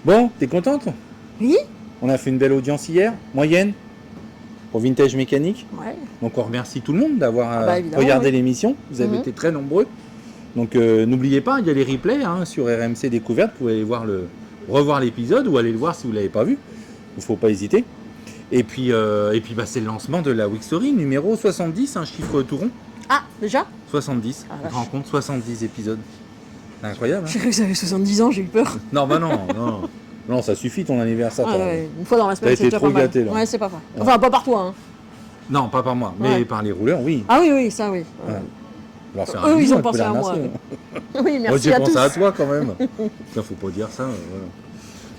Bon, t'es contente? Oui. On a fait une belle audience hier, moyenne, pour Vintage Mécanique. Ouais. Donc on remercie tout le monde d'avoir regardé l'émission. Vous avez été très nombreux. Donc n'oubliez pas, il y a les replays sur RMC Découverte. Vous pouvez aller revoir l'épisode ou aller le voir si vous ne l'avez pas vu. Il ne faut pas hésiter. Et puis, c'est le lancement de la Wixory numéro 70, un chiffre tout rond. Ah, déjà 70. On se rend compte, 70 épisodes. C'est incroyable. J'ai cru que ça avait 70 ans, j'ai eu peur. Non, bah non, non. Non, ça suffit ton anniversaire. Une fois dans la semaine, c'est déjà trop pas mal. gâté, là. Ouais, c'est pas vrai. Enfin, pas par toi. Non, pas par moi, mais par les rouleurs, oui. Ah oui, ça oui. Alors, c'est Eux, ils ont pensé à moi. Oui, merci moi, j'ai à tous. pensé à toi quand même. Il faut pas dire ça. Voilà.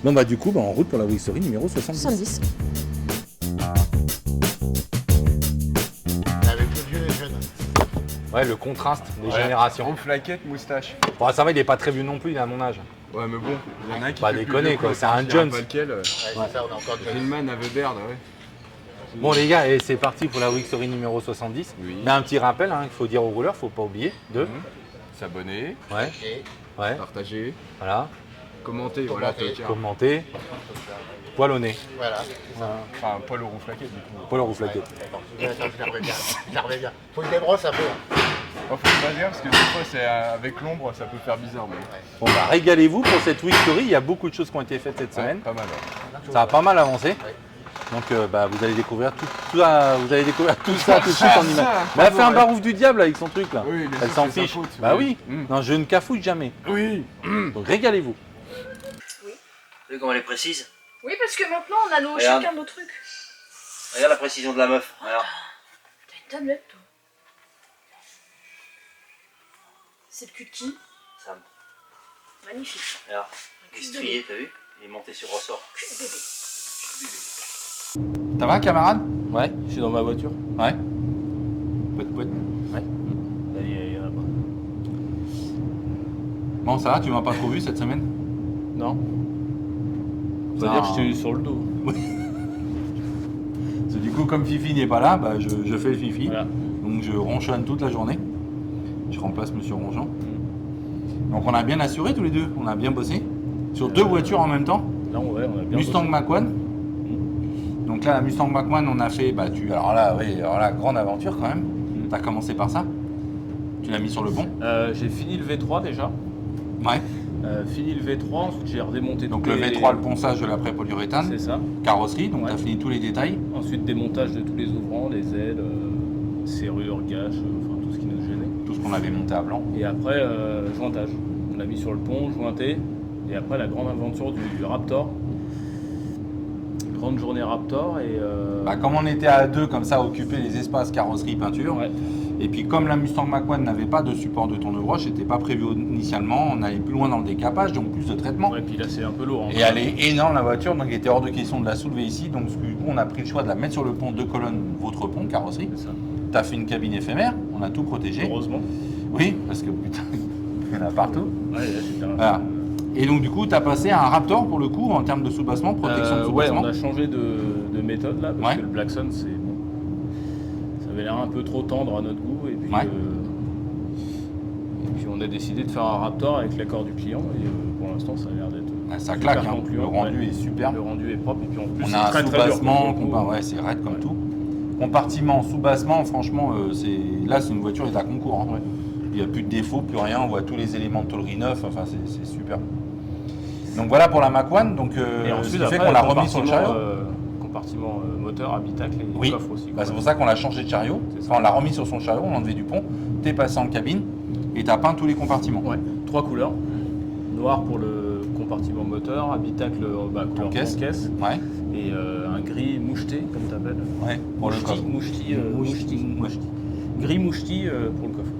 Bon, bah du coup, en route pour la Wixory numéro 70. 70. Avec le vieux et jeune. Ouais, le contraste des générations. Gros flaquette, moustache. Bon, ça va, il est pas très vieux non plus, il est à mon âge. Ouais, mais bon, il y en a un qui Pas fait plus déconner, vieux quoi, que c'est l'autre, un je dirais Jones. pas lequel. Ouais, c'est ça, on a encore de Hillman à Weber, ouais. Bon, les gars, et c'est parti pour la Wixory numéro 70. Oui. Mais un petit rappel qu'il faut dire aux rouleurs, faut pas oublier de. S'abonner, Ouais, ouais, partager, voilà. commenter, voilà, Tokyo. Commenter, poilonner. Voilà. Enfin, pas le roux flaquette du coup. Pas le rouflaquet. Je la remets bien. Je la remets bien. Faut une débrosse un peu. Oh, faut pas dire parce que des fois, c'est avec l'ombre, ça peut faire bizarre. Mais... Bon, bah, régalez-vous pour cette Wixory. Il y a beaucoup de choses qui ont été faites cette semaine. Pas mal. Ouais. Ça a pas mal avancé. Donc vous allez découvrir tout ça tout de suite en image. Mais elle fait un barouf du diable avec son truc là. Oui, Elle s'en fiche. Bah oui. Non, je ne cafouille jamais. Oui. Donc régalez-vous. Vous voyez comment elle est précise? Oui, parce que maintenant on a Regarde. chacun nos trucs. Regarde la précision de la meuf. Regarde. T'as une tablette, toi. C'est le cul de qui? Sam. Magnifique. Regarde. Il est strié, t'as vu? Il est monté sur ressort. Cul de bébé. Ça va, camarade? Ouais, je suis dans ma voiture. Ouais. Poète. Ouais. Il y en a pas. Bon, ça va, tu m'as pas trop vu cette semaine? Non. Ça veut dire que je t'ai eu sur le dos. Parce que du coup, comme Fifi n'est pas là, je fais le Fifi. Voilà. Donc je ronchonne toute la journée. Je remplace Monsieur Ronchon. Donc on a bien assuré tous les deux, on a bien bossé. Sur deux voitures en même temps. Là, ouais, on a bien Mustang bossé. Mach-1. Donc là, la Mustang Mach-1, on a fait, alors là, grande aventure quand même. T'as commencé par ça. Tu l'as mis sur le pont. J'ai fini le V3 déjà. Ouais. Fini le V3, ensuite j'ai redémonté Donc tous le les... V3, le ponçage de l'après-polyuréthane. C'est ça. Carrosserie, donc Ouais. t'as fini tous les détails. Ensuite démontage de tous les ouvrants, les ailes, serrures, gâches, enfin tout ce qui nous gênait. Tout ce qu'on avait monté à blanc. Et après, jointage. On l'a mis sur le pont, jointé. Et après la grande aventure du Raptor. Grande journée Raptor et... Comme on était à deux, comme ça, à occuper les espaces carrosserie, peinture. Ouais. Et puis comme la Mustang Mach-1 n'avait pas de support de tourne-broche, c'était pas prévu initialement, on allait plus loin dans le décapage, donc plus de traitement. Ouais, puis là c'est un peu lourd. Et elle est énorme la voiture, donc il était hors de question de la soulever ici, donc du coup on a pris le choix de la mettre sur le pont, deux colonnes, votre pont, carrosserie. C'est ça. T'as fait une cabine éphémère, on a tout protégé. Heureusement. Oui, parce que putain, il y en a partout. Ouais, là, c'était un... Voilà. Et donc du coup t'as passé à un Raptor pour le coup en termes de soubassement, protection de Ouais, soubassement. on a changé de méthode là, parce Ouais. que le Blackson, c'est bon. Ça avait l'air un peu trop tendre à notre goût, et puis, Ouais. on a décidé de faire un Raptor avec l'accord du client, et pour l'instant, ça a l'air d'être. Ça super claque, hein. concluant. Le rendu Ouais. est superbe. Le rendu est propre, et puis en plus, On c'est a un très très dur. soubassement, pour le coup. ouais, c'est raide comme Ouais. tout. Compartiment, soubassement, franchement, c'est une voiture est à concours. Hein. Ouais. Il n'y a plus de défauts, plus rien, on voit tous les éléments de tôlerie neufs, enfin c'est super. Donc voilà pour la Mach-1, donc Et ce ensuite, qui fait après, qu'on l'a remis sur le chariot. Compartiment moteur, habitacle et Oui, coffre aussi. c'est pour ça qu'on l'a changé de chariot. C'est ça. Enfin, on l'a remis sur son chariot, on l'a enlevé du pont, t'es passé en cabine et t'as peint tous les compartiments. Ouais, 3 couleurs. Noir pour le compartiment moteur, habitacle couleur caisse. caisse, Ouais, et un gris moucheté, comme tu appelles. ouais, pour le coffre. Moucheti. Gris moucheti pour le coffre.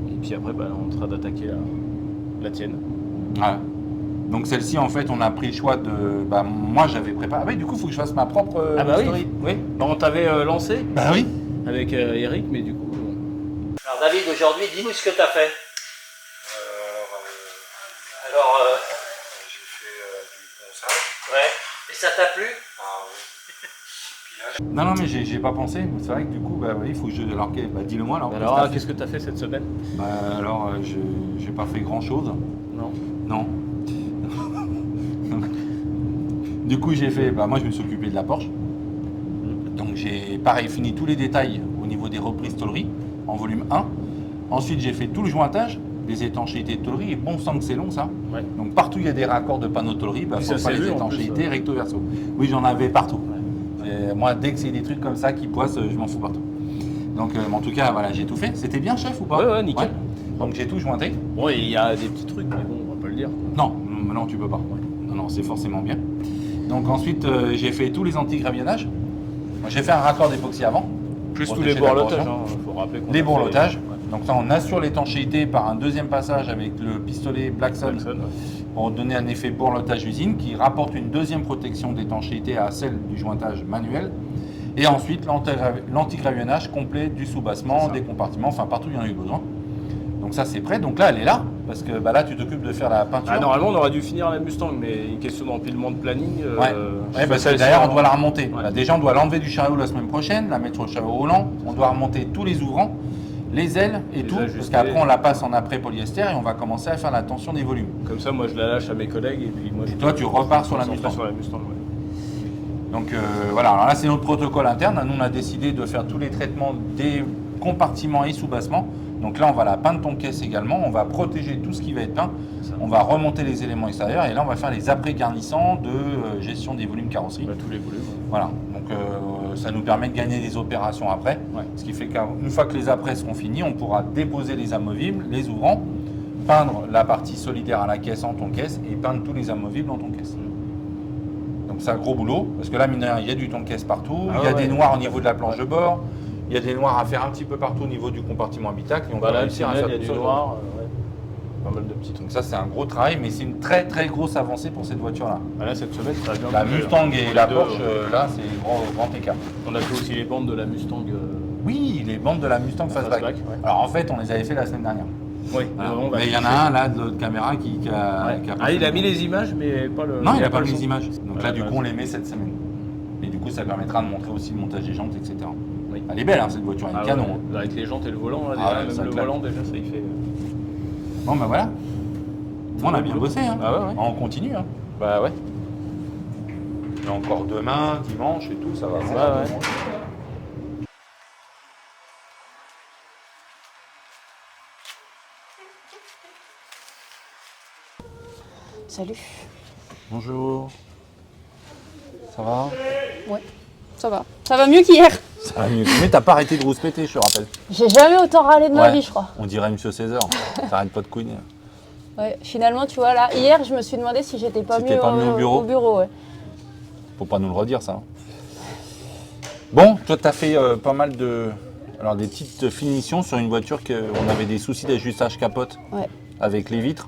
Et puis après, on sera d'attaquer la tienne. Voilà. Donc celle-ci, en fait, on a pris le choix de... moi, j'avais préparé... Ah oui, du coup, il faut que je fasse ma propre story. Oui. On t'avait lancé Bah oui. avec Eric, mais du coup... Alors David, aujourd'hui, dis-nous ce que t'as fait. J'ai fait du ponçage. Ouais. Et ça t'a plu? Non, mais j'ai pas pensé. C'est vrai que du coup, il faut que je... Alors, dis-le-moi alors. Alors, qu'est-ce que t'as fait cette semaine? Alors, j'ai pas fait grand-chose. Non. Non. Du coup, j'ai fait, moi je me suis occupé de la Porsche. Donc j'ai pareil fini tous les détails au niveau des reprises tôlerie en volume 1. Ensuite, j'ai fait tout le jointage, des étanchéités de tôlerie. Et bon sang que c'est long ça. Ouais. Donc partout il y a des raccords de panneaux de tôlerie, il Oui, faut ça faire s'est les vu, en étanchéités plus, recto verso. Oui, j'en avais partout. Et moi, dès que c'est des trucs comme ça qui poissent, je m'en fous partout. Donc en tout cas, voilà, j'ai tout fait. C'était bien, chef, ou pas? Ouais, nickel. Donc j'ai tout jointé. Bon, il y a des petits trucs, mais bon, on va pas le dire. Non, tu peux pas. Non, c'est forcément bien. Donc ensuite, j'ai fait tous les anti-gravillonnages. J'ai fait un raccord d'époxy avant. Plus tous Protéger les la bourlotages, corrosion. faut rappeler qu'on Les a bourlotages. fait- Donc ça, on assure l'étanchéité par un deuxième passage avec le pistolet Blackson Blackson, ouais. pour donner un effet bourlotage usine qui rapporte une deuxième protection d'étanchéité à celle du jointage manuel. Et ensuite, l'anti-gravillonnage complet du soubassement, des compartiments, enfin partout où il y en a eu besoin. Donc ça, c'est prêt. Donc là, elle est là, parce que là, tu t'occupes de faire la peinture. Ah, normalement, on aurait dû finir la Mustang, mais une question d'empilement de planning. Ouais, parce que d'ailleurs, on doit la remonter. Voilà, déjà, on doit l'enlever du chariot la semaine prochaine, la mettre sur le chariot roulant. On doit remonter tous les ouvrants, les ailes et Les tout, parce ajuster. qu'après, on la passe en après polyester et on va commencer à faire la tension des volumes. Comme ça, moi, je la lâche à mes collègues, et puis moi, Et toi, tu repars sur la Mustang. Mustang. Sur la Mustang, ouais. Donc voilà, alors là, c'est notre protocole interne. Nous, on a décidé de faire tous les traitements des compartiments et sous-bassements. Donc là, on va la peindre ton caisse également. On va protéger tout ce qui va être peint. On va remonter les éléments extérieurs. Et là, on va faire les après-garnissants de gestion des volumes carrosserie. Bah, tous les volumes. Voilà, donc ça nous permet de gagner des opérations après. Ouais. Ce qui fait qu'une fois que les après seront finis, on pourra déposer les amovibles, les ouvrants, peindre la partie solidaire à la caisse en ton caisse et peindre tous les amovibles en ton caisse. Donc c'est un gros boulot, parce que là, mine de rien, il y a du ton caisse partout, Ah il y a ouais, des noirs au niveau de la planche de bord, il y a des noirs à faire un petit peu partout au niveau du compartiment habitacle et on va Là, réussir à faire il y a tout du ça. noir. Ouais. Pas mal de petits trucs. Donc ça, c'est un gros travail, mais c'est une très très grosse avancée pour cette voiture-là. Ah, là, cette semaine, ça a bien La bougé, Mustang hein. et Les la deux, Porsche, là, c'est grand écart. On a fait aussi les bandes de la Mustang. Oui, les bandes de la Mustang Fastback. Fastback, ouais. Alors en fait, on les avait fait la semaine dernière. Oui, Voilà. on va Mais il y en afficher. a un là de l'autre caméra qui a. Ouais. qui a pas Ah, il fait a le- mis les images, mais pas le. Non, il n'a pas le mis son. les images. Donc Ouais, là, du ouais. coup, on les met cette semaine. Et du coup, ça permettra de montrer aussi le montage des jantes, etc. Oui. Elle est belle, hein, cette voiture, elle est Ah, canon. ouais. hein. Avec les jantes et le volant, là, Ah déjà, ouais, ça même le claque. volant, déjà, ça y fait. Bon, ben voilà. On a bien bossé. Hein. Ah ouais, ouais. On continue. Hein. Bah ouais. Et encore demain, dimanche et tout, ça va. Ouais. Salut. Bonjour. Ça va? Ouais, ça va. Ça va mieux qu'hier. Ça va mieux. Mais t'as pas arrêté de rouspéter, je te rappelle. J'ai jamais autant râlé de ma Ouais. vie, je crois. On dirait Monsieur César. T'arrêtes pas de couiner. Ouais, finalement, tu vois, là, hier, je me suis demandé si j'étais pas, Si t'es pas mieux au bureau. ouais. Faut pas nous le redire, ça. hein. Bon, toi, tu as fait pas mal de. Alors, des petites finitions sur une voiture qu'on avait des soucis d'ajustage capote Ouais. avec les vitres.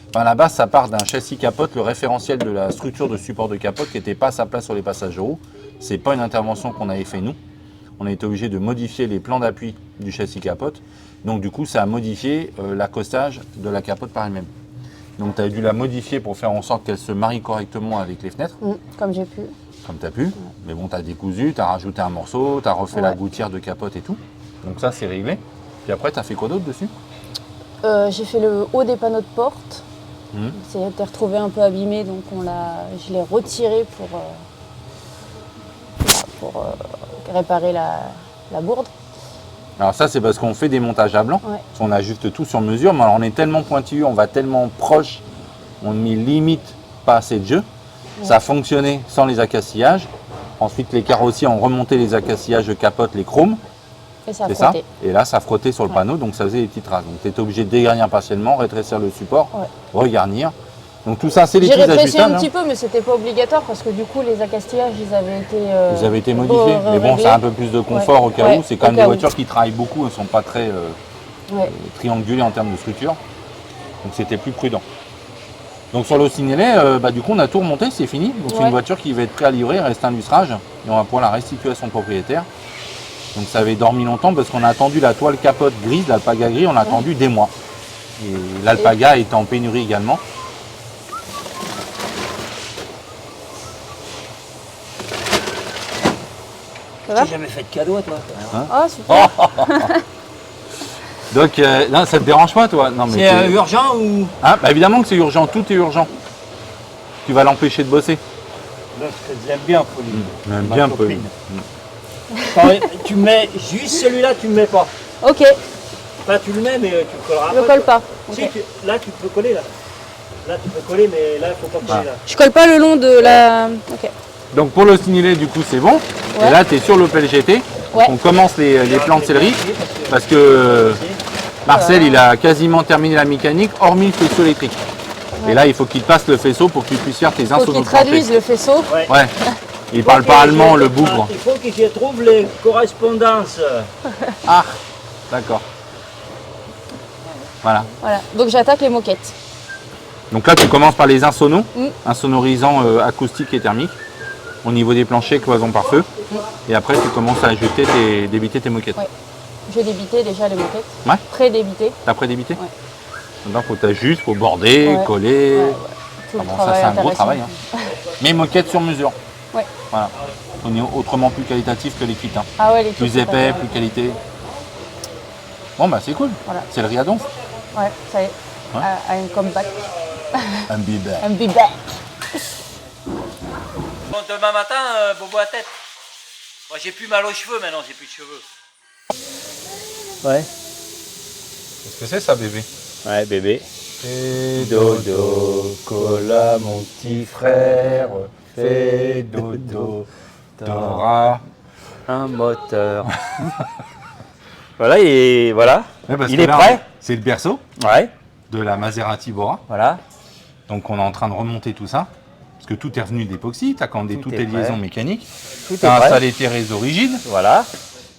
Enfin, à la base, ça part d'un châssis capote, le référentiel de la structure de support de capote qui n'était pas à sa place sur les passages de roue. C'est pas une intervention qu'on avait fait nous. On a été obligé de modifier les plans d'appui du châssis capote. Donc, du coup, ça a modifié l'accostage de la capote par elle-même. Donc, tu as dû la modifier pour faire en sorte qu'elle se marie correctement avec les fenêtres. Comme j'ai pu. Comme tu as pu. Mais bon, tu as décousu, tu as rajouté un morceau, tu as refait la Ouais. gouttière de capote et tout. Donc ça, c'est réglé. Puis après, tu as fait quoi d'autre dessus? J'ai fait le haut des panneaux de porte. Mhm. C'est été retrouvé un peu abîmé, donc je l'ai retiré pour réparer la bourde. Alors ça, c'est parce qu'on fait des montages à blanc. Ouais. On ajuste tout sur mesure. Mais alors, on est tellement pointilleux, on va tellement proche, on ne met limite pas assez de jeu. Ça a fonctionné sans les accasillages. Ensuite, les carrossiers ont remonté les accasillages de capote, les chromes. Et ça a C'est ça. frotté. Et là, ça frottait sur le Ouais. panneau, donc ça faisait des petites traces. Donc tu étais obligé de dégarnir partiellement, rétrécir le support, Ouais. regarnir. Donc tout ça, c'est les J'ai petits rétréci ajustables. un hein. petit peu, mais c'était pas obligatoire parce que du coup, les accastillages, ils avaient été. Ils avaient été modifiés. Mais bon, réglés. ça a un peu plus de confort Ouais. au cas Ouais, où. C'est quand au même des cas où. voitures qui travaillent beaucoup, elles ne sont pas très Ouais. triangulées en termes de structure. Donc c'était plus prudent. Donc sur le signalet, du coup, on a tout remonté, c'est fini. Donc c'est Ouais. une voiture qui va être prête à livrer, il reste un lustrage. Et on va pouvoir la restituer à son propriétaire. Donc ça avait dormi longtemps parce qu'on a attendu la toile capote grise, l'alpaga gris, on l'a attendu des mois. Et l'alpaga est en pénurie également. Ça va T'as jamais fait de cadeau, toi? Oh, super. Donc non, ça te dérange pas, toi? Non, mais C'est t'es- urgent ou? Hein, bah, évidemment que c'est urgent, tout est urgent. Tu vas l'empêcher de bosser. L'autre, je l'aime bien, Pauline. On aime Ma bien copine. Pauline. Tu mets juste celui-là, tu ne mets pas. Ok, Enfin, tu le mets, mais tu le colleras je le après. colle pas. Ok. Si, là, tu peux coller, là. Là, tu peux coller, mais là, il faut pas coller, là. Je colle pas le long de la. Ok. Donc pour le signalet, du coup, c'est bon. Ouais. Et là, tu es sur l'Opel GT. Ouais. On commence les plans de céleri parce que Marcel, il a quasiment terminé la mécanique, hormis le faisceau électrique. Et là, il faut qu'il passe le faisceau pour que tu puisses faire tes Faut insonos qu'il de plancher. traduise le faisceau. Ouais. Ouais. Il parle pas allemand, le bougre. Il faut qu'ils trouvent les correspondances. Ah, d'accord. Voilà. Voilà. Donc j'attaque les moquettes. Donc là, tu commences par les insonos, Mm. insonorisants acoustiques et thermiques, au niveau des planchers, cloisons par feu. Et après, tu commences à ajouter débiter tes moquettes. Ouais. J'ai débité déjà les moquettes. Ouais. Pré-débité. T'as pré-débité Ouais. Maintenant, il faut t'ajuster, il faut border, Ouais. coller. Ouais, ouais. Tout Ah le bon, ça, travail c'est un gros intéressant. travail. Hein. Mais moquette sur mesure. Ouais. Voilà. On est autrement plus qualitatif que les kits. Hein. Ah ouais, les kits, Plus c'est pas épais, mal. plus qualité. Bon, bah c'est cool. Voilà. C'est le riadon. Ouais, ça y est. Ouais. I'm come back. Un bibé. I'm be back. Bon, demain matin, bobo à tête. Moi, j'ai plus mal aux cheveux maintenant, j'ai plus de cheveux. Ouais. Qu'est-ce que c'est ça, bébé? Ouais, bébé. Fais dodo, cola mon petit frère. Fais dodo, t'auras. Un moteur. Voilà, et voilà. Ouais, parce Il que est là, prêt. C'est le berceau Ouais, de la Maserati Bora. voilà. Donc on est en train de remonter tout ça. Parce que tout est revenu d'époxy, tu as commandé Tout toutes est tes prêt. liaisons mécaniques. Tout Tu est as prêt. installé tes réseaux rigides. Voilà.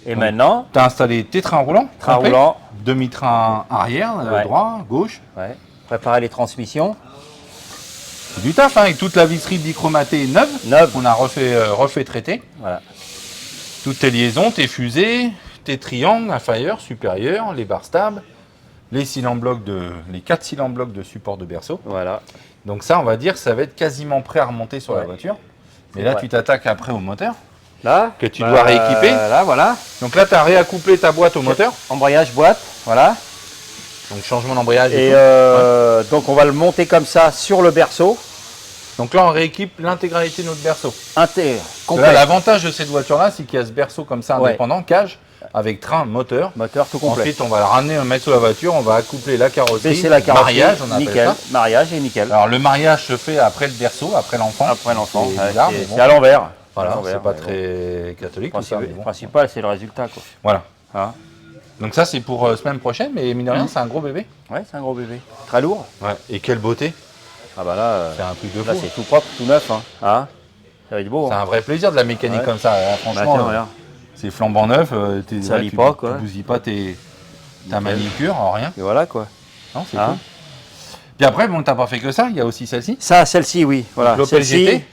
Et maintenant, Tu as installé tes trains roulants. train complets. roulant. Demi-train arrière, Ouais. droit, gauche. Ouais. Préparer les transmissions. C'est du taf, hein, avec toute la visserie bichromatée neuve. Neuve. On a refait traiter. Voilà. Toutes tes liaisons, tes fusées, tes triangles inférieurs, supérieurs, les barres stables, les 4 cylindres blocs de support de berceau. Voilà. Donc ça, on va dire, ça va être quasiment prêt à remonter sur la Ouais. voiture. Mais C'est là, vrai. tu t'attaques après au moteur. Là. Que tu dois rééquiper. Là, voilà. Donc là, tu as réaccouplé ta boîte au moteur. Embrayage boîte. Voilà. Donc changement d'embrayage. Et tout. donc, on va le monter comme ça sur le berceau. Donc là, on rééquipe l'intégralité de notre berceau. Inter. Là, Complet. l'avantage de cette voiture-là, c'est qu'il y a ce berceau comme ça Ouais. indépendant, cage, avec train, moteur. Moteur tout complet. Ensuite, on va le ramener, on va le mettre sur la voiture, on va accoupler la carrosserie. Baisser la carrosserie. Mariage, on appelle nickel. ça. Mariage et nickel. Alors le mariage se fait après le berceau, après l'enfant. Après l'enfant. C'est Ouais, bizarre, mais c'est bon. c'est à l'envers. Voilà, À l'envers, c'est pas mais bon. très catholique tout ça. Le mais bon. principal, c'est le résultat, quoi. Voilà. Hein. Donc ça, c'est pour semaine prochaine, mais mine de rien, c'est un gros bébé. Ouais, c'est un gros bébé. Très lourd. Ouais. Et quelle beauté. Ah bah là, C'est un truc de fou. là c'est tout propre, tout neuf. Hein. Hein, ça va être beau. C'est Hein. un vrai plaisir de la mécanique Ouais. comme ça. Hein. Bah, Franchement, tiens, regarde. c'est flambant neuf. Ça lit pas, quoi. Tu bousilles pas ta manicure, rien. Et voilà quoi. Non, c'est Hein. cool. Puis après, bon, t'as pas fait que ça, il y a aussi celle-ci. Ça, celle-ci, oui. Voilà. L'Opel Celle-ci, GT.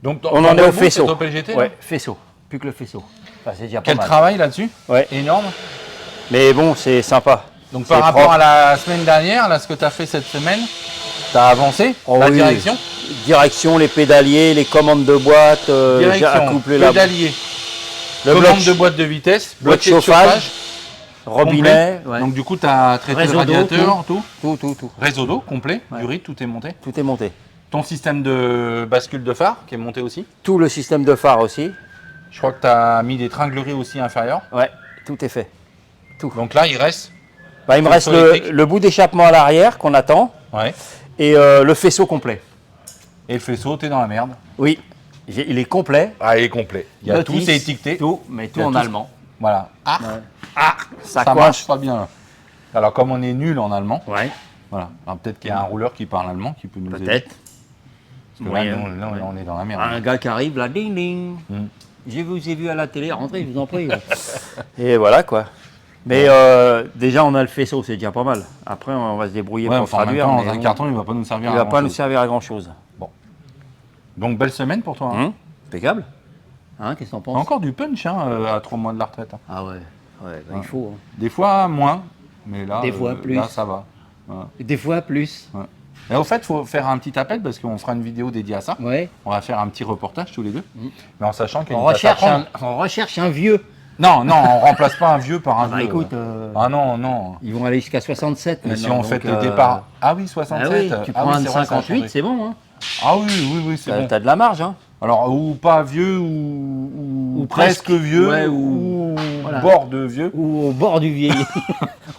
Donc, on en est au faisceau. L'Opel GT, là. Ouais, faisceau. Plus que le faisceau. Enfin, c'est déjà pas Quel mal. travail là-dessus. Ouais. Énorme. Mais bon, c'est sympa. Donc C'est par rapport propre. à la semaine dernière, là, ce que tu as fait cette semaine, tu as avancé Oh la oui. direction. Direction, les pédaliers, les commandes de boîte, j'ai Direction, accouplé la pédalier, le commande bloc, de boîte de vitesse, bloc boîtier de chauffage, robinet, complet. ouais. Donc du coup, tu as traité Réseau le d'eau, radiateur, tout. tout. Réseau d'eau complet, Ouais. du riz, tout est monté. Tout est monté. Ton système de bascule de phare qui est monté aussi. Tout le système de phare aussi. Je crois que tu as mis des tringleries aussi inférieures. Ouais, tout est fait. Donc là, il reste. Bah, il me Faisceau reste électrique. le bout d'échappement à l'arrière qu'on attend Ouais. et le faisceau complet. Et le faisceau, t'es dans la merde. Oui, il est complet. Ah, il est complet. Il y a tout, Notice, c'est étiqueté. Tout, mais tout Il y a en tout. allemand. Voilà. Ah, Ça ça coince. marche pas bien. Alors comme on est nul en allemand, Ouais, voilà. Alors, peut-être qu'il y a un rouleur qui parle allemand qui peut nous aider. peut-être. Parce que là, Moyen. nous, là, on est dans la merde. Un gars qui arrive là, ding ding. Mm. Je vous ai vu à la télé, rentrez, je vous en prie. Et voilà quoi. Mais déjà on a le faisceau, c'est déjà pas mal. Après on va se débrouiller Ouais, pour enfin, en même traduire. temps, mais dans un bon, carton, il va pas nous servir il à va pas nous grand-chose. servir à grand chose. Donc belle semaine pour toi. Hein. Impeccable. Hein, qu'est-ce que t'en penses? Encore du punch hein, à 3 mois de la retraite. hein. Ah ouais, il faut. hein. Des fois moins, mais là, Des fois plus. là ça va. Voilà. Des fois plus. Et au fait, il faut faire un petit appel parce qu'on fera une vidéo dédiée à ça. Ouais. On va faire un petit reportage tous les deux. Mm. Mais en sachant qu'il y a On une tâche à prendre. recherche un vieux. Non, non, on remplace pas un vieux par un Bah vieux. écoute, Ah non, non. ils vont aller jusqu'à 67. Mais si maintenant, on fait donc, les départs. Ah oui, 67. Ah oui, tu prends oui, un de c'est vrai, ça a 58, changé. c'est bon. Hein. Ah oui, c'est bon. T'as de la marge, hein. Alors, ou pas vieux, ou presque presque, vieux, ouais, ou voilà. bord de vieux. Ou au bord du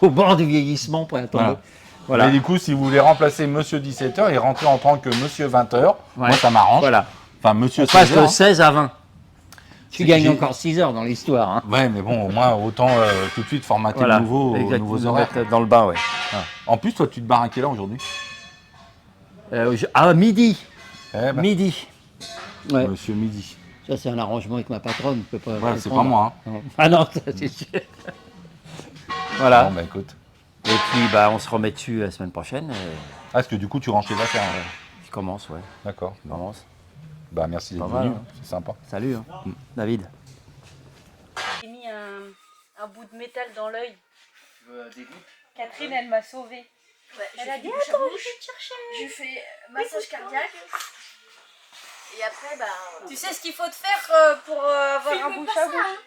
au bord du vieillissement pour attendre. Voilà. Voilà. Mais du coup, si vous voulez remplacer Monsieur 17h et rentrer en tant que Monsieur 20h, moi ça m'arrange. Voilà. Enfin, Monsieur On passe 16h. de 16 à 20. Tu gagnes j'ai- encore 6 heures dans l'histoire. Hein. Ouais, mais bon, au moins, autant tout de suite formater Voilà. aux Exact, nouveaux nous horaires. mettre dans le bain, ouais. Voilà. En plus, toi, tu te barres à quelle heure aujourd'hui? Midi. Eh ben, Midi. Ouais. Monsieur Midi. Ça, c'est un arrangement avec ma patronne. Je peux pas. Ouais, le c'est prendre. pas moi. Hein. Non. Ah non, ça c'est sûr. Voilà. Bon, bah écoute. Et puis, on se remet dessus la semaine prochaine. Et Ah, parce que du coup, tu ranges tes affaires. Hein. je commence, ouais. D'accord. Je commence. Bah, merci d'être Pas mal, venu. hein. C'est sympa. Salut, hein. David. J'ai mis un bout de métal dans l'œil. Catherine, elle m'a sauvée. J'ai Elle a fait dit, du bouche à attends, bouche. J'ai fait massage cardiaque. Et après, Tu sais ce qu'il faut te faire pour avoir un bouche à bouche?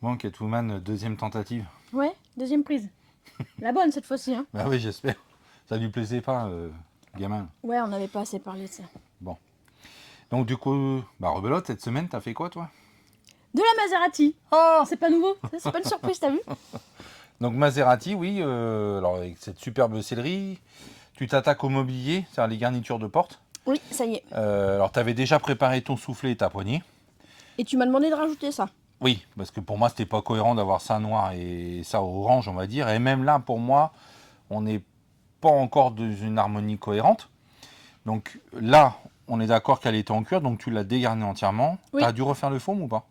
Bon, Catwoman, deuxième tentative. Ouais, deuxième prise. La bonne cette fois-ci, hein. Bah oui, j'espère. Ça lui plaisait pas, gamin. Ouais, on n'avait pas assez parlé de ça. Donc du coup, rebelote, cette semaine, t'as fait quoi, toi? De la Maserati. Oh C'est pas nouveau. C'est pas une surprise, t'as vu? Donc Maserati, oui, alors avec cette superbe sellerie, tu t'attaques au mobilier, c'est-à-dire les garnitures de porte. Oui, ça y est. Alors t'avais déjà préparé ton soufflet et ta poignée. Et tu m'as demandé de rajouter ça. Oui, parce que pour moi, c'était pas cohérent d'avoir ça noir et ça orange, on va dire. Et même là, pour moi, on n'est pas encore dans une harmonie cohérente. Donc là, on est d'accord qu'elle était en cuir, donc tu l'as dégarnie entièrement. Oui. Tu as dû refaire le foam ou pas?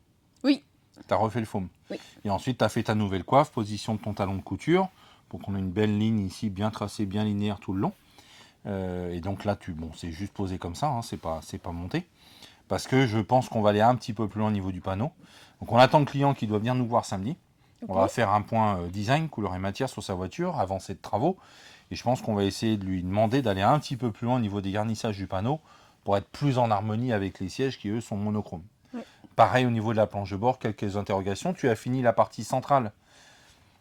Oui. Tu as refait le foam. Oui. Et ensuite, tu as fait ta nouvelle coiffe, position de ton talon de couture, pour qu'on ait une belle ligne ici, bien tracée, bien linéaire tout le long. Et donc là, c'est juste posé comme ça, hein, c'est pas monté. Parce que je pense qu'on va aller un petit peu plus loin au niveau du panneau. Donc on attend le client qui doit venir nous voir samedi. Ok. On va faire un point design, couleur et matière sur sa voiture, avancée de travaux. Et je pense qu'on va essayer de lui demander d'aller un petit peu plus loin au niveau des garnissages du panneau pour être plus en harmonie avec les sièges qui, eux, sont monochromes. Ouais. Pareil au niveau de la planche de bord, quelques interrogations. Tu as fini la partie centrale,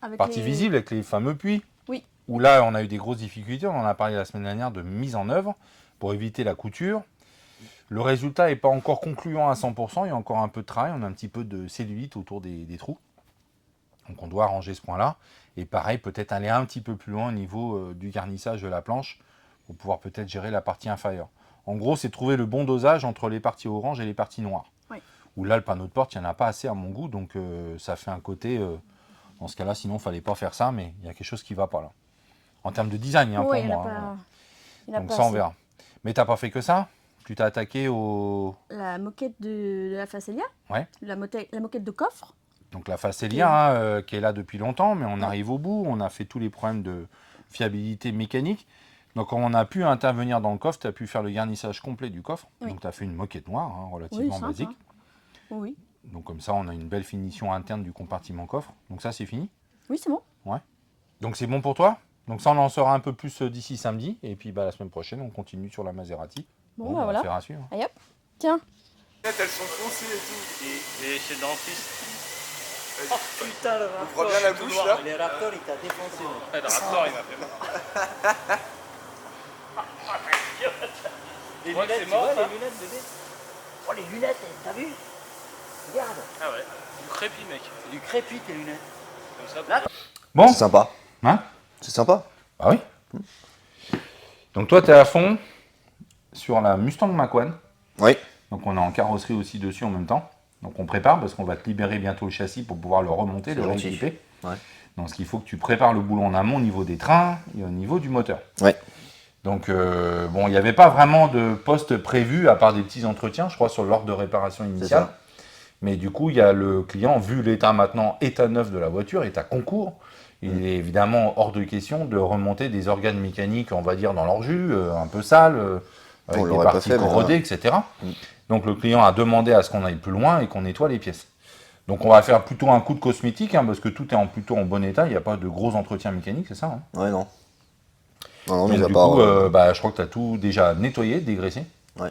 Avec partie les- visible avec les fameux puits. Oui. Où là, on a eu des grosses difficultés. On en a parlé la semaine dernière de mise en œuvre pour éviter la couture. Le résultat n'est pas encore concluant à 100%, il y a encore un peu de travail, on a un petit peu de cellulite autour des trous. Donc on doit arranger ce point-là. Et pareil, peut-être aller un petit peu plus loin au niveau du garnissage de la planche pour pouvoir peut-être gérer la partie inférieure. En gros, c'est trouver le bon dosage entre les parties orange et les parties noires. Oui. Où là, le panneau de porte, il n'y en a pas assez à mon goût, donc ça fait un côté... dans ce cas-là, sinon, il ne fallait pas faire ça, mais il y a quelque chose qui ne va pas là. En termes de design, hein, Ouais, pour il y en moi. a pas. Hein. Il y en a Donc pas ça, on assez. verra. Mais tu n'as pas fait que ça? Tu t'es attaqué au... La moquette de la Facelia. Ouais. La moquette de coffre. Donc la Facelia, hein, qui est là depuis longtemps, mais on arrive au bout, on a fait tous les problèmes de fiabilité mécanique. Donc on a pu intervenir dans le coffre, tu as pu faire le garnissage complet du coffre. Oui. Donc tu as fait une moquette noire, hein, relativement simple, basique. hein. Oui. Donc comme ça, on a une belle finition interne du compartiment coffre. Donc ça, c'est fini. Oui, c'est bon. Donc c'est bon pour toi? Donc ça, on en saura un peu plus d'ici samedi. Et puis la semaine prochaine, on continue sur la Maserati. Bon, bah voilà. Affaire à suivre. Allez hop. Tiens. Elles sont foncées et tout. Et chez le dentiste. Oh putain, le Ouvre bien la bouche là. Les Raptors, il t'a défoncé. Le Raptor il m'a fait mal. Les crois que lunettes, c'est tu mort, vois, ça les lunettes, bébé. Oh, les lunettes, t'as vu? Regarde. Ah ouais. Du crépi mec. C'est du crépi, tes lunettes. Comme ça. Là, Bon, C'est sympa. hein? C'est sympa. Ah oui. Donc toi, tu es à fond sur la Mustang Mach-1. Oui. Donc on est en carrosserie aussi dessus en même temps. Donc on prépare parce qu'on va te libérer bientôt le châssis pour pouvoir le remonter, C'est le gentil. rééquiper. Ouais. Donc ce qu'il faut que tu prépares le boulot en amont au niveau des trains et au niveau du moteur. Ouais. Donc bon, il n'y avait pas vraiment de poste prévu à part des petits entretiens, je crois, sur l'ordre de réparation initiale. ça. Mais du coup, il y a le client, vu l'état maintenant, état neuf de la voiture, état concours, il est évidemment hors de question de remonter des organes mécaniques, on va dire, dans leur jus, un peu sales, avec des l'aurait pas parties fait, mais corrodées, etc. Donc le client a demandé à ce qu'on aille plus loin et qu'on nettoie les pièces. Donc on va faire plutôt un coup de cosmétique, hein, parce que tout est plutôt en bon état, il n'y a pas de gros entretien mécanique, c'est ça, hein? Ouais, non. Non, Donc mis à du part coup, je crois que tu as tout déjà nettoyé, dégraissé. Ouais.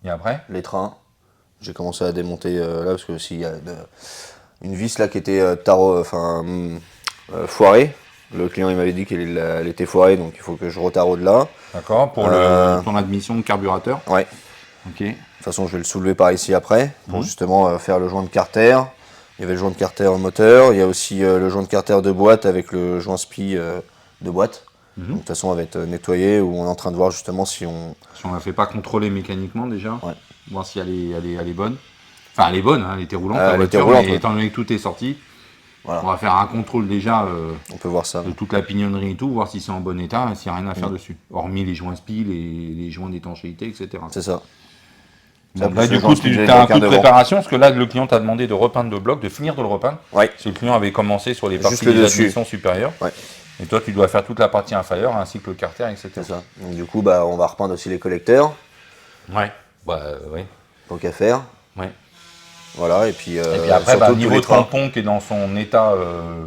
Et après? les trains. J'ai commencé à démonter là parce que s'il y a une vis là qui était foirée. Le client il m'avait dit qu'elle était foirée, donc il faut que je retare au-delà. D'accord, pour ton admission de carburateur. Ouais. Ok. De toute façon, je vais le soulever par ici après, pour justement faire le joint de carter. Il y avait le joint de carter moteur, il y a aussi le joint de carter de boîte avec le joint spi de boîte. Donc, de toute façon, elle va être nettoyée, ou on est en train de voir justement si on... Si on la fait pas contrôler mécaniquement déjà, Ouais. voir si elle est bonne. Enfin, elle est bonne, hein, elle était roulante, Ah, la elle était voiture, roulante, mais ouais. étant donné que tout est sorti, Voilà. on va faire un contrôle déjà On peut voir ça. de toute la pignonnerie et tout, voir si c'est en bon état, s'il n'y a rien à faire dessus. Hormis les joints spi, les joints d'étanchéité, etc. C'est ça. Bon, Ça, là, plus du le coup, joint spi tu avec as un un coup de devant. préparation, parce que là, le client t'a demandé de repeindre le bloc, de finir de le repeindre. Ouais. Parce que le client avait commencé sur les Juste parties le des dessus. admissions supérieures. Ouais. Et toi, tu dois faire toute la partie inférieure, ainsi que le carter, etc. C'est ça. Donc du coup, bah, on va repeindre aussi les collecteurs, Ouais. Bah, oui. tant qu'à faire. Ouais. Voilà, et puis, Et puis après, surtout bah, tous niveau les trains. tampon qui est dans son état,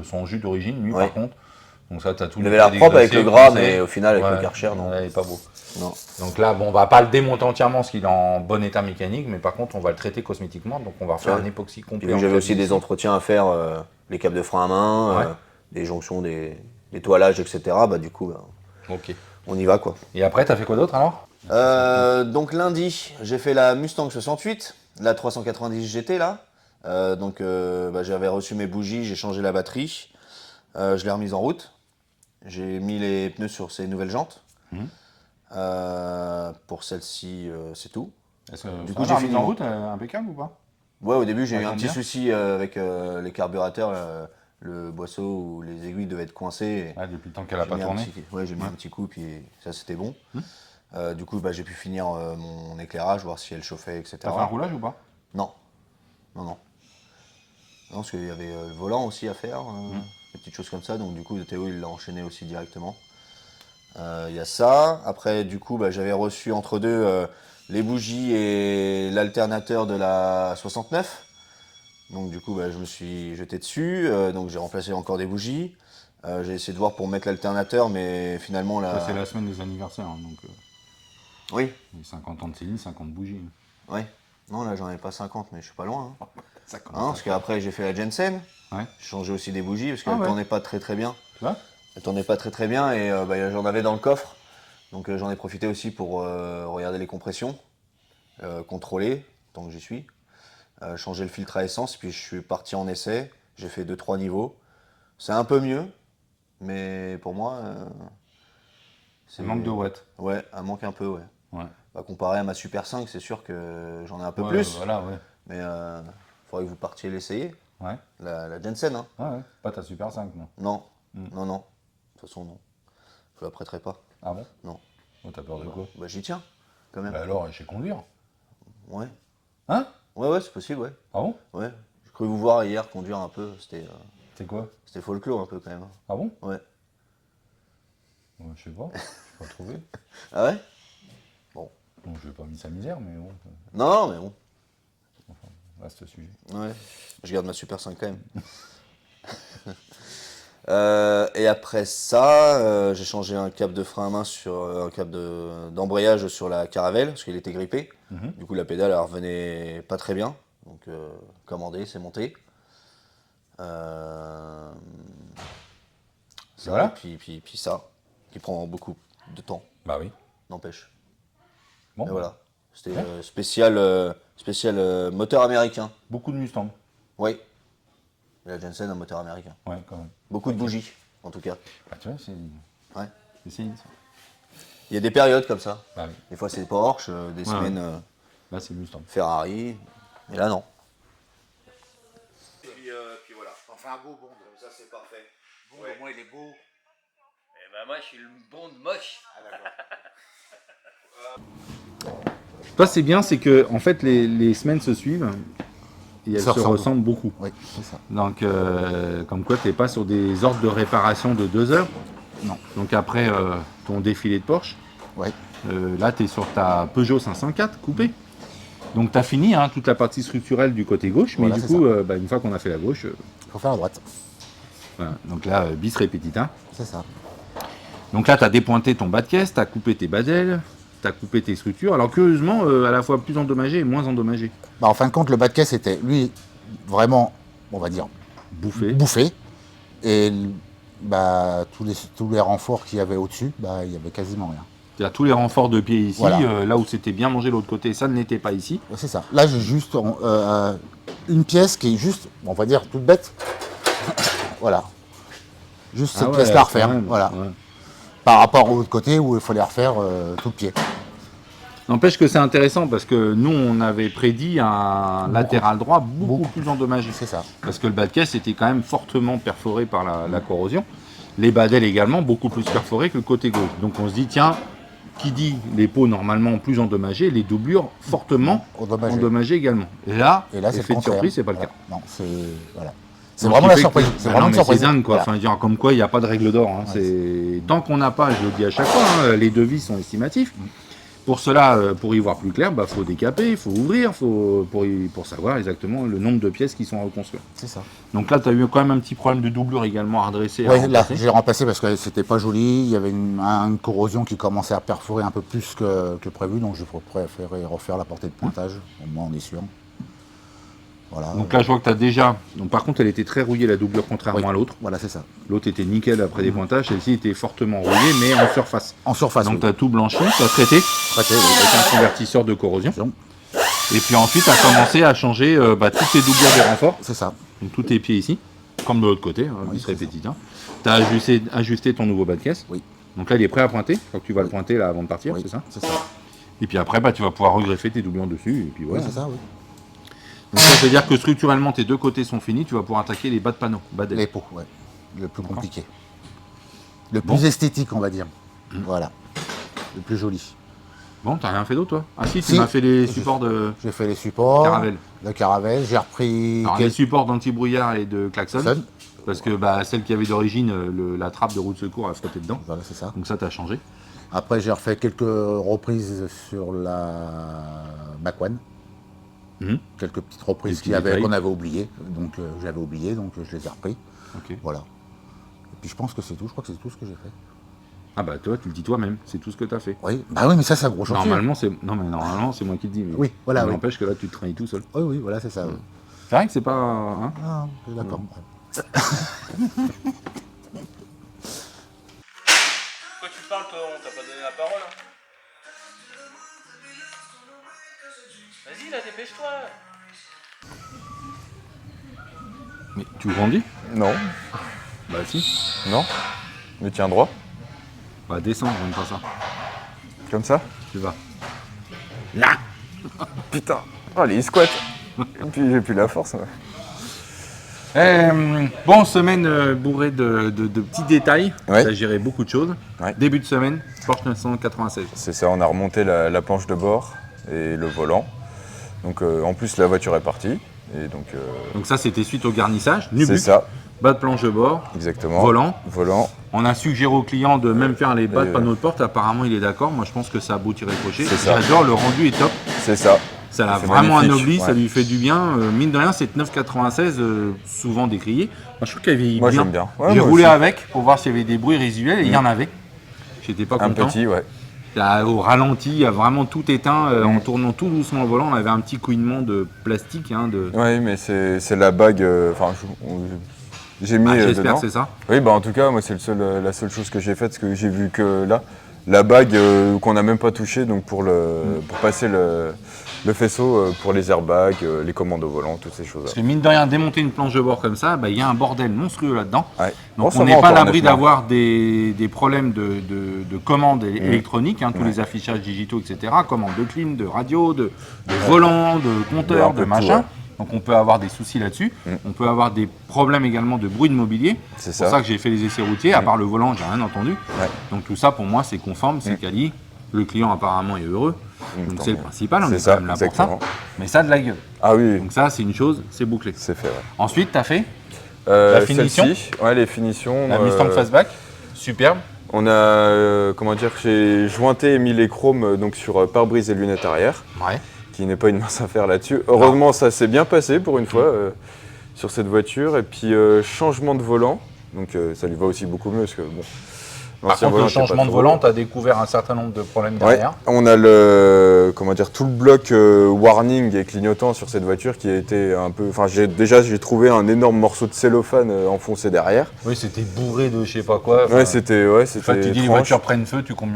son jus d'origine, lui, Ouais. par contre. Donc ça, tu as tout Il avait l'air propre avec le gras, mais au final, avec Ouais, le Karcher, non. ouais, il est pas beau. Non. Donc là, bon, on va pas le démonter entièrement parce qu'il est en bon état mécanique, mais par contre, on va le traiter cosmétiquement. Donc on va refaire Ouais. un époxy Puis complet. vu que en j'avais aussi clavier des ici. entretiens à faire, les câbles de frein à main, Ouais. des jonctions, des toilages, etc. Bah du coup, bah, Ok. on y va quoi. Et après, tu as fait quoi d'autre alors? Donc lundi, j'ai fait la Mustang 68, la 390 GT là. Donc bah, j'avais reçu mes bougies, j'ai changé la batterie, je l'ai remise en route. J'ai mis les pneus sur ces nouvelles jantes. Pour celle-ci, c'est tout. Du coup, j'ai fini en mon- route, impeccable ou pas? Ouais, au début, j'ai eu Ça un tombe petit bien. souci avec les carburateurs, le boisseau ou les aiguilles devaient être coincées. Ouais, depuis le temps qu'elle a J'ai pas mis un tourné. petit- ouais, j'ai mis un petit coup, puis ça c'était bon. Du coup, bah, j'ai pu finir mon éclairage, voir si elle chauffait, etc. T'as fait un roulage ou pas? Non. Non, non. Non, parce qu'il y avait le volant aussi à faire, des petites choses comme ça. Donc du coup, Théo, il l'a enchaîné aussi directement. Il y a ça. Après, du coup, bah, j'avais reçu entre deux les bougies et l'alternateur de la 69. Donc du coup, bah, je me suis jeté dessus. Donc j'ai remplacé encore des bougies. J'ai essayé de voir pour mettre l'alternateur, mais finalement, là... Ça, c'est la semaine des anniversaires, hein, donc Oui, 50 ans de Céline, 50 bougies. oui. Non, là, j'en ai pas 50, mais je suis pas loin. Hein. 50. Hein, parce qu'après, j'ai fait la Jensen. Ouais. J'ai changé aussi des bougies, parce Ah qu'elle ouais. tournait pas très bien. Tu vois? Elle tournait pas très bien, et bah, j'en avais dans le coffre. Donc j'en ai profité aussi pour regarder les compressions, contrôler, tant que j'y suis. Changer le filtre à essence, puis je suis parti en essai. J'ai fait 2-3 niveaux. C'est un peu mieux, mais pour moi... C'est manque de watts. Ouais, un manque un peu, ouais. Ouais. Bah, comparé à ma Super 5, c'est sûr que j'en ai un peu Ouais, plus. Voilà, ouais. Mais faudrait que vous partiez l'essayer. Ouais. La Jensen, hein. Ah ouais. Pas ta Super 5, non. Non, non, non. De toute façon, non. Je la prêterai pas. Ah bon? Non. Oh, t'as peur de quoi? Bah, j'y tiens, quand même. Bah alors, je sais conduire. Ouais. Hein? Ouais, c'est possible, ouais. Ah bon? Ouais. J'ai cru vous voir hier conduire un peu. C'est quoi? C'était folklore un peu, quand même. Ah bon? Ouais. Ouais, je sais pas. Je pas trouvé. Ah ouais? Bon, je vais pas mis sa misère, mais bon, Non, mais bon. vaste sujet. Ouais. Je garde ma Super 5 quand même. Et après ça, j'ai changé un câble de frein à main sur un câble d'embrayage sur la Caravelle parce qu'il était grippé. Du coup, la pédale elle revenait pas très bien. Donc, commandé, c'est monté. Ça, Voilà. et puis ça, qui prend beaucoup de temps, Bah oui. n'empêche. Bon, Et voilà. C'était spécial moteur américain. beaucoup de Mustang. Oui. La Jensen, un moteur américain. Ouais, quand même. Beaucoup de bougies, en tout cas. Bah tu vois, c'est Ouais. Céline, ça. Il y a des périodes comme ça. Bah oui. Des fois c'est Porsche, des semaines Là, c'est Mustang. Ferrari. Mais là non. Puis voilà, on fait un beau bond, comme ça c'est parfait. Bon, au moins il est beau. Eh ben moi je suis le bon de moche. Ah d'accord. Toi, c'est bien, c'est que en fait, les semaines se suivent et elles Ça se ressemble. ressemblent beaucoup. Oui, c'est ça. Donc, comme quoi, t'es pas sur des ordres de réparation de 2 heures. Non. Donc après ton défilé de Porsche, Ouais. là, tu es sur ta Peugeot 504 coupée. Donc, tu as fini toute la partie structurelle du côté gauche, mais Voilà, du c'est coup, une fois qu'on a fait la gauche, Faut faire à droite. voilà. Donc là, bis repetita. C'est ça. Donc là, tu as dépointé ton bas de caisse, tu as coupé tes badelles, tu as coupé tes structures. Alors, curieusement, à la fois plus endommagé et moins endommagé. Bah, en fin de compte, le bas de caisse était, lui, vraiment, on va dire, Bouffé. bouffé. Et bah, tous les renforts qu'il y avait au-dessus, bah, il y avait quasiment rien. C'est-à-dire tous les renforts de pied ici, Voilà. là où c'était bien mangé de l'autre côté, ça ne l'était pas ici. Ouais, c'est ça. Là, j'ai juste une pièce qui est juste, on va dire, toute bête. Voilà. Juste cette pièce-là à refaire. Voilà. Ouais. Par rapport au autre côté où il fallait refaire tout le pied. N'empêche que c'est intéressant parce que nous, on avait prédit un latéral droit beaucoup plus endommagé. C'est ça. Parce que le bas de caisse était quand même fortement perforé par la corrosion. Les badelles également beaucoup plus perforés que le côté gauche. Donc on se dit, tiens, qui dit les pots normalement plus endommagés, les doublures fortement endommagées également. Et là c'est effet de surprise, c'est pas le cas. Non, c'est voilà. C'est Donc, vraiment ce la qui fait surprise. que- C'est Ah vraiment non, une mais surprise. c'est dingue quoi. Voilà. Enfin, dire, comme quoi il n'y a pas de règle d'or. Hein. Tant qu'on n'a pas, je le dis à chaque fois, hein, les devis sont estimatifs. Pour cela, pour y voir plus clair, il faut décaper, il faut ouvrir, pour savoir exactement le nombre de pièces qui sont à reconstruire. C'est ça. Donc là, tu as eu quand même un petit problème de doublure également à redresser. à Ouais, là, remplacer. j'ai remplacé parce que c'était pas joli. Il y avait une corrosion qui commençait à perforer un peu plus que prévu, donc je préférais refaire la portée de pointage. Au moins, on est sûr. Voilà. Donc là, je vois que tu as déjà. Donc par contre, elle était très rouillée la doublure contrairement à l'autre. Voilà, c'est ça. L'autre était nickel après des pointages, celle-ci était fortement rouillée, mais en surface. En surface. Donc oui. tu as tout blanchi, tu as traité Traité, avec un convertisseur de corrosion. Et puis ensuite, tu as commencé à changer toutes tes doublures des renforts. C'est ça. Donc tous tes pieds ici, comme de l'autre côté, vis répétite. Tu as ajusté ton nouveau bas de caisse. Oui. Donc là, il est prêt à pointer. Je crois que tu vas le pointer là avant de partir, Oui, c'est ça? c'est ça. Et puis après, tu vas pouvoir regreffer tes doublures dessus. Et puis Oui, voilà. c'est ça, oui. Donc ça veut dire que structurellement, tes deux côtés sont finis. Tu vas pouvoir attaquer les bas de panneaux. Bas d'aile. Les pots, ouais. Le plus compliqué. Le plus esthétique, on va dire. Voilà. Le plus joli. Bon, t'as rien fait d'autre, toi? Ah si, tu Si. m'as fait les supports de J'ai fait les supports. Caravelle. De Caravelle. J'ai repris Alors, les supports d'anti-brouillard et de klaxon. Klaxon. Parce que celle qui avait d'origine, la trappe de roue de secours a frotté dedans. Voilà, c'est ça. Donc ça, t'as changé. Après, j'ai refait quelques reprises sur la Bac One. Quelques petites reprises Des petits détails. qu'on avait oubliées. Donc j'avais oublié, donc je les ai repris. Ok. Voilà. Et puis je pense que c'est tout. Je crois que c'est tout ce que j'ai fait. Ah bah toi, tu le dis toi-même. C'est tout ce que t'as fait. Oui. Bah oui, mais ça, c'est un gros chantier. Normalement, c'est moi qui le dis. Mais Oui, voilà, ça oui. n'empêche que là, tu te trahis tout seul. Oui, oui, voilà, c'est ça. oui. C'est vrai que c'est pas. Hein Ah, d'accord. Pourquoi tu parles, toi? On t'a pas donné la parole. Hein. Vas-y, là, dépêche-toi. Mais tu grandis? Non, Bah si. non. Mais tiens droit, Bah descends, on pas ça. comme ça. Tu vas. Putain. Oh, allez, il squatte. Et puis j'ai plus la force. Ouais. Bon, semaine bourrée de petits détails. Ouais. Ça gérait beaucoup de choses. Ouais. Début de semaine, Porsche 996. C'est ça, on a remonté la planche de bord et le volant. Donc en plus la voiture est partie. Et donc Donc ça, c'était suite au garnissage. c'est Nubuck, ça, bas de planche de bord, exactement. volant. Volant. On a suggéré au client de même faire les bas de Et, panneaux de porte. Apparemment, il est d'accord. Moi, je pense que ça a beau tirer crochet. C'est ça. J'adore, le rendu est top. C'est ça. Ça l'a C'est vraiment magnifique, anobli, ça ouais. lui fait du bien. Mine de rien, cette 996, souvent décriée. Moi, je trouve qu'elle vieillit Moi bien. j'aime bien. Ouais, J'ai moi roulé aussi. avec pour voir s'il y avait des bruits résiduels et il y en avait. J'étais pas Un content. petit, ouais. Au ralenti, il y a vraiment tout éteint. En tournant tout doucement le volant, on avait un petit couinement de plastique. Oui, mais c'est la bague. Enfin, j'ai mis J'espère dedans. que c'est ça. Oui, bah en tout cas, moi c'est la seule chose que j'ai faite, parce que j'ai vu que là, la bague qu'on n'a même pas touchée, donc pour passer le faisceau pour les airbags, les commandes au volant, toutes ces choses-là. Parce que mine de rien, démonter une planche de bord comme ça, il y a un bordel monstrueux là-dedans. Ouais. Donc Bon, on ça n'est va pas à encore, l'abri honnêtement. d'avoir des problèmes de commandes électroniques, tous les affichages digitaux, etc. Commandes de clim, de radio, de volant, de compteur, un peu de tout, machin. ouais. Donc on peut avoir des soucis là-dessus. On peut avoir des problèmes également de bruit de mobilier. C'est C'est pour ça que j'ai fait les essais routiers. À part le volant, j'ai rien entendu. Ouais. Donc tout ça pour moi c'est conforme, c'est quali. Le client apparemment est heureux. Donc tant c'est le mieux. principal, on C'est est ça, quand même là pour exactement. ça. Mais ça a de la gueule. Ah oui, Donc ça c'est une chose, c'est bouclé. c'est fait, ouais. Ensuite, tu as fait La finition. Celle-ci, ouais, les finitions. la Mustang Fastback, superbe. On a, j'ai jointé et mis les chromes donc sur pare-brise et lunettes arrière, Ouais. qui n'est pas une mince affaire là-dessus. Heureusement, ça s'est bien passé pour une fois sur cette voiture. Et puis, changement de volant, donc ça lui va aussi beaucoup mieux, parce que bon, Par contre, le changement de volant, tu as découvert un certain nombre de problèmes derrière. On a le, comment dire, tout le bloc warning et clignotant sur cette voiture qui a été un peu... Enfin, j'ai trouvé un énorme morceau de cellophane enfoncé derrière. Oui, c'était bourré de je sais pas quoi. Ouais, c'était tu dis les voitures prennent feu, tu comprends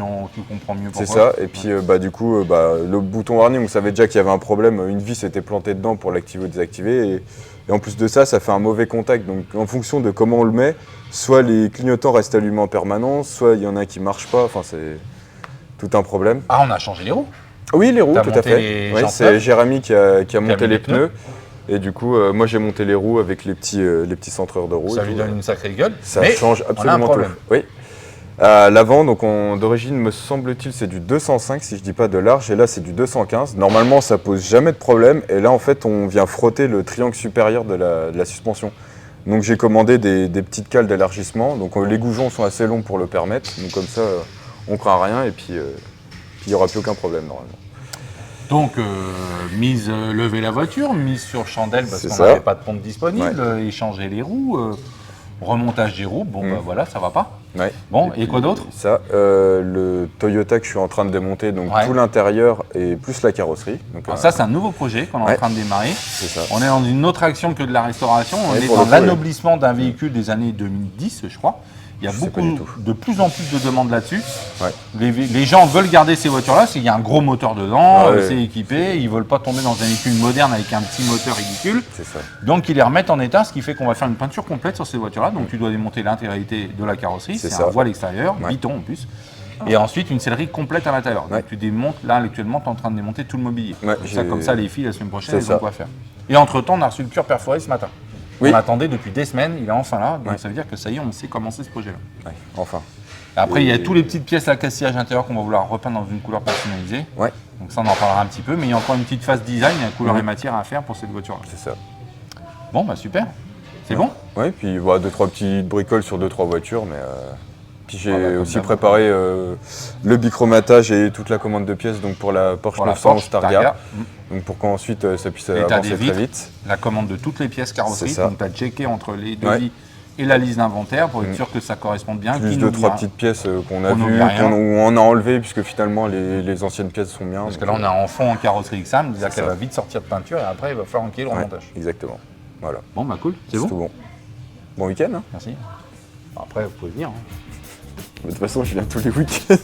mieux pourquoi. C'est ça, et puis du coup, le bouton warning, on savait déjà qu'il y avait un problème, une vis s'était plantée dedans pour l'activer ou désactiver, et en plus de ça, ça fait un mauvais contact, donc en fonction de comment on le met, soit les clignotants restent allumés en permanence, soit il y en a un qui ne marche pas, enfin c'est tout un problème. Ah, on a changé les roues? Oui, les roues, tout à fait. Oui, c'est Jérémy qui a monté les pneus. Et du coup, moi j'ai monté les roues avec les petits centreurs de roues. Ça lui donne une sacrée gueule. Ça change absolument tout. Oui. L'avant, donc d'origine, me semble-t-il, c'est du 205 si je dis pas de large, et là c'est du 215. Normalement, ça pose jamais de problème, et là en fait, on vient frotter le triangle supérieur de la suspension. Donc j'ai commandé des petites cales d'élargissement. Donc les goujons sont assez longs pour le permettre, donc comme ça, on craint rien, et puis il n'y aura plus aucun problème normalement. Donc, mise lever la voiture, mise sur chandelle parce qu'on n'avait pas de pompe disponible, échanger les roues, remontage des roues, bon voilà, ça va pas. Ouais. Bon, et quoi d'autre? Ça, le Toyota que je suis en train de démonter, donc tout l'intérieur et plus la carrosserie. Donc, ça, c'est un nouveau projet qu'on est en train de démarrer. C'est ça. On est dans une autre action que de la restauration, on est dans l'anoblissement d'un véhicule des années 2010, je crois. Il y a de plus en plus de demandes là-dessus. Ouais. Les gens veulent garder ces voitures-là parce qu'il y a un gros moteur dedans, c'est équipé, ils ne veulent pas tomber dans un véhicule moderne avec un petit moteur ridicule. C'est ça. Donc ils les remettent en état, ce qui fait qu'on va faire une peinture complète sur ces voitures-là. Donc tu dois démonter l'intégralité de la carrosserie, c'est un voile extérieur, biton en plus. Et ensuite une sellerie complète à l'intérieur. Donc tu démontes, là actuellement tu es en train de démonter tout le mobilier. Comme ça les filles la semaine prochaine elles ont quoi faire. Et entre-temps on a reçu le cuir perforé ce matin. On l'attendait depuis des semaines, il est enfin là, donc ça veut dire que ça y est, on sait commencer ce projet-là. Ouais, enfin. Et après, il y a toutes les petites pièces à cassillage intérieur qu'on va vouloir repeindre dans une couleur personnalisée. Ouais. Donc ça, on en parlera un petit peu, mais il y a encore une petite phase design, il y a couleur et matière à faire pour cette voiture-là. C'est ça. Bon, bah super. C'est bon? Ouais, puis 2-3 petites bricoles sur 2-3 voitures, mais... Puis j'ai aussi préparé le bichromatage et toute la commande de pièces donc pour la Porsche 911 Targa. Donc pour qu'ensuite ça puisse avancer très vite. La commande de toutes les pièces carrosseries, donc tu as checké entre les devis et la liste d'inventaire pour être sûr que ça corresponde bien. Plus 2-3 petites pièces qu'on a vues, où on a enlevé puisque finalement les anciennes pièces sont bien. Parce que là on a en fond en carrosserie XAM, c'est-à-dire qu'elle va vite sortir de peinture et après il va falloir enquiller le remontage. Exactement. Voilà. Bon bah cool, c'est bon. Tout bon. Bon week-end. Hein. Merci. Après vous pouvez venir. De toute façon je viens tous les week-ends.